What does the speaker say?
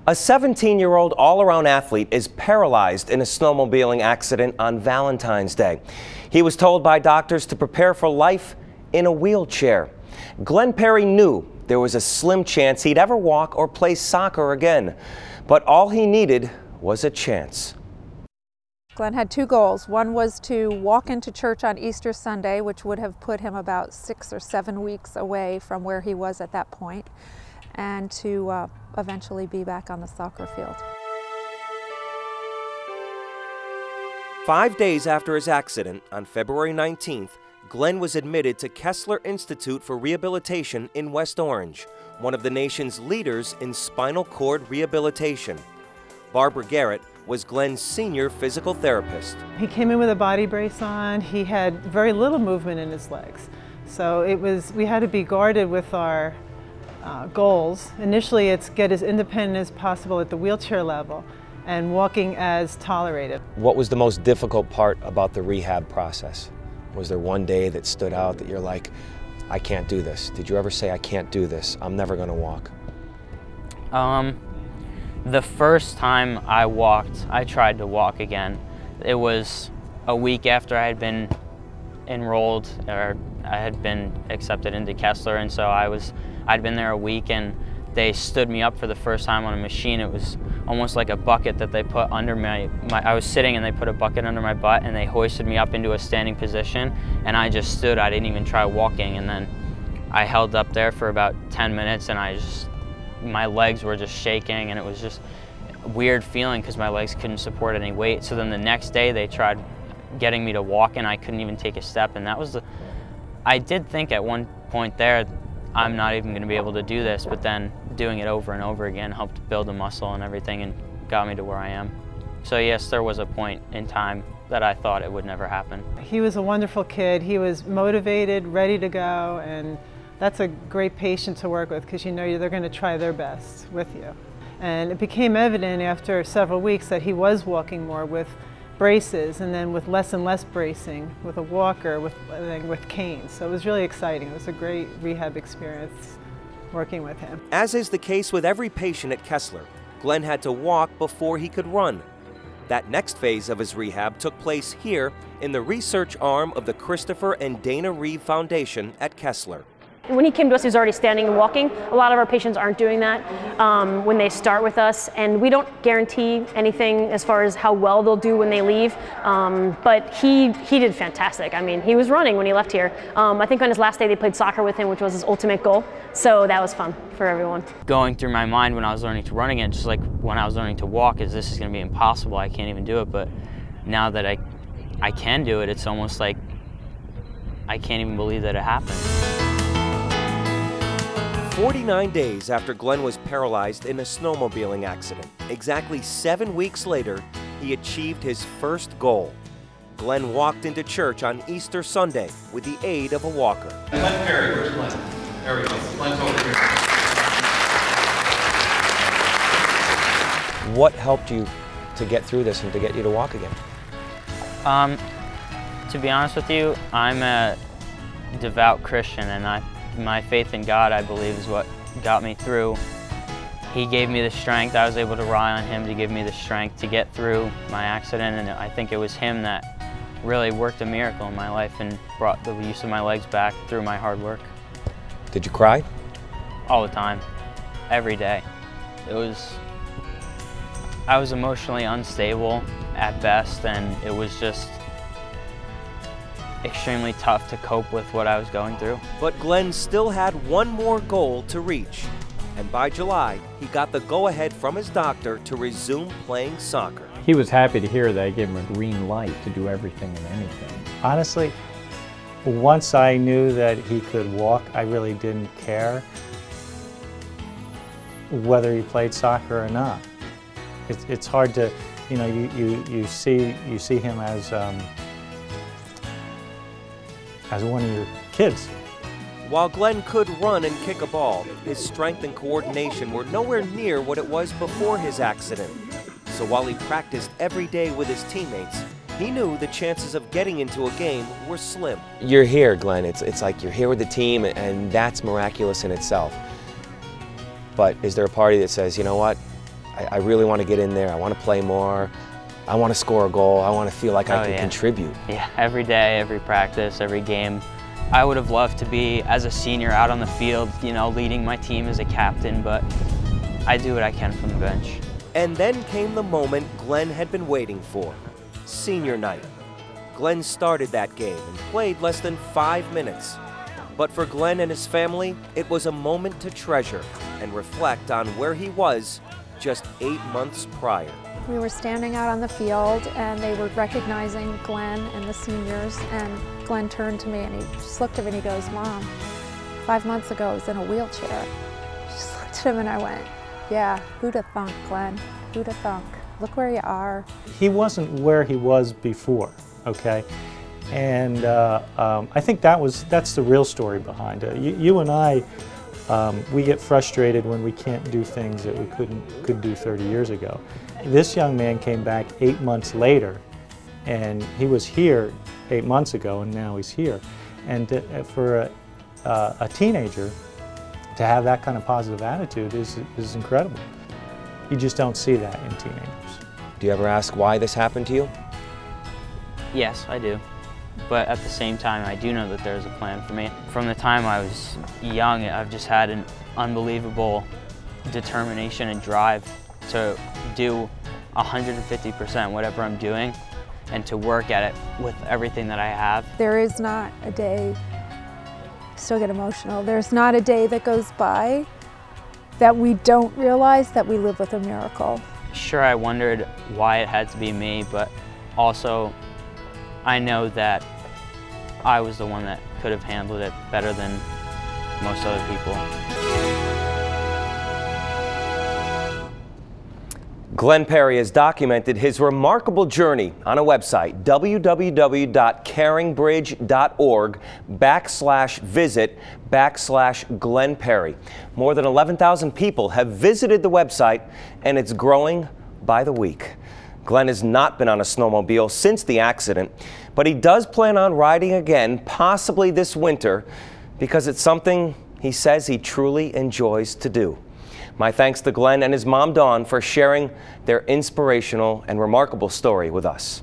A 17-year-old all-around athlete is paralyzed in a snowmobiling accident on Valentine's Day. He was told by doctors to prepare for life in a wheelchair. Glenn Perry knew there was a slim chance he'd ever walk or play soccer again, but all he needed was a chance. Glenn had two goals. One was to walk into church on Easter Sunday, which would have put him about 6 or 7 weeks away from where he was at that point, and to eventually be back on the soccer field. 5 days after his accident, on February 19th, Glenn was admitted to Kessler Institute for Rehabilitation in West Orange, one of the nation's leaders in spinal cord rehabilitation. Barbara Garrett was Glenn's senior physical therapist. He came in with a body brace on. He had very little movement in his legs. So we had to be guarded with our goals. Initially, it's get as independent as possible at the wheelchair level and walking as tolerated. What was the most difficult part about the rehab process? Was there one day that stood out that you're like, I can't do this? Did you ever say, I can't do this, I'm never gonna walk? The first time I tried to walk again. It was a week after I had been enrolled, or I had been accepted into Kessler, and so I'd been there a week, and they stood me up for the first time on a machine. It was almost like a bucket that they put under I was sitting and they put a bucket under my butt and they hoisted me up into a standing position, and I just stood. I didn't even try walking, and then I held up there for about 10 minutes and my legs were just shaking, and it was just a weird feeling because my legs couldn't support any weight. So then the next day they tried getting me to walk and I couldn't even take a step, and I did think at one point there, I'm not even going to be able to do this, but then doing it over and over again helped build the muscle and everything and got me to where I am. So yes, there was a point in time that I thought it would never happen. He was a wonderful kid. He was motivated, ready to go, and that's a great patient to work with because you know they're going to try their best with you. And it became evident after several weeks that he was walking more with braces, and then with less and less bracing, with a walker, with canes. So it was really exciting. It was a great rehab experience working with him. As is the case with every patient at Kessler, Glenn had to walk before he could run. That next phase of his rehab took place here in the research arm of the Christopher and Dana Reeve Foundation at Kessler. When he came to us, he was already standing and walking. A lot of our patients aren't doing that when they start with us, and we don't guarantee anything as far as how well they'll do when they leave, but he did fantastic. I mean, he was running when he left here. I think on his last day they played soccer with him, which was his ultimate goal, so that was fun for everyone. Going through my mind when I was learning to run again, just like when I was learning to walk, this is going to be impossible, I can't even do it, but now that I can do it, it's almost like I can't even believe that it happened. 49 days after Glenn was paralyzed in a snowmobiling accident, exactly 7 weeks later, he achieved his first goal. Glenn walked into church on Easter Sunday with the aid of a walker. Glenn Perry, where's Glenn? There we go. Glenn's over here. What helped you to get through this and to get you to walk again? To be honest with you, I'm a devout Christian, and my faith in God, I believe, is what got me through. He gave me the strength. I was able to rely on him to give me the strength to get through my accident, and I think it was him that really worked a miracle in my life and brought the use of my legs back through my hard work. Did you cry? All the time, every day. I was emotionally unstable at best, and it was just extremely tough to cope with what I was going through. But Glenn still had one more goal to reach, and by July, he got the go-ahead from his doctor to resume playing soccer. He was happy to hear that I gave him a green light to do everything and anything. Honestly, once I knew that he could walk, I really didn't care whether he played soccer or not. It's hard to, you know, you see him as one of your kids. While Glenn could run and kick a ball, his strength and coordination were nowhere near what it was before his accident. So while he practiced every day with his teammates, he knew the chances of getting into a game were slim. You're here, Glenn. It's like you're here with the team, and that's miraculous in itself. But is there a party that says, you know what, I really want to get in there. I want to play more. I want to score a goal. I want to feel like I can contribute. Yeah, every day, every practice, every game. I would have loved to be, as a senior, out on the field, you know, leading my team as a captain, but I do what I can from the bench. And then came the moment Glenn had been waiting for, senior night. Glenn started that game and played less than 5 minutes. But for Glenn and his family, it was a moment to treasure and reflect on where he was just 8 months prior. We were standing out on the field and they were recognizing Glenn and the seniors, and Glenn turned to me and he just looked at me and he goes, "Mom, 5 months ago I was in a wheelchair." I just looked at him and I went, "Yeah, who'd have thunk, Glenn? Who'd have thunk? Look where you are." He wasn't where he was before, okay? And I think that's the real story behind it. You and I, we get frustrated when we can't do things that we could do 30 years ago. This young man came back 8 months later, and he was here 8 months ago, and now he's here. And for a teenager to have that kind of positive attitude is incredible. You just don't see that in teenagers. Do you ever ask why this happened to you? Yes, I do. But at the same time, I do know that there's a plan for me. From the time I was young, I've just had an unbelievable determination and drive to do 150% whatever I'm doing and to work at it with everything that I have. There is not a day, I still get emotional, there's not a day that goes by that we don't realize that we live with a miracle. Sure, I wondered why it had to be me, but also I know that I was the one that could have handled it better than most other people. Glenn Perry has documented his remarkable journey on a website, www.caringbridge.org/visit/Glenn Perry. More than 11,000 people have visited the website, and it's growing by the week. Glenn has not been on a snowmobile since the accident, but he does plan on riding again, possibly this winter, because it's something he says he truly enjoys to do. My thanks to Glenn and his mom, Dawn, for sharing their inspirational and remarkable story with us.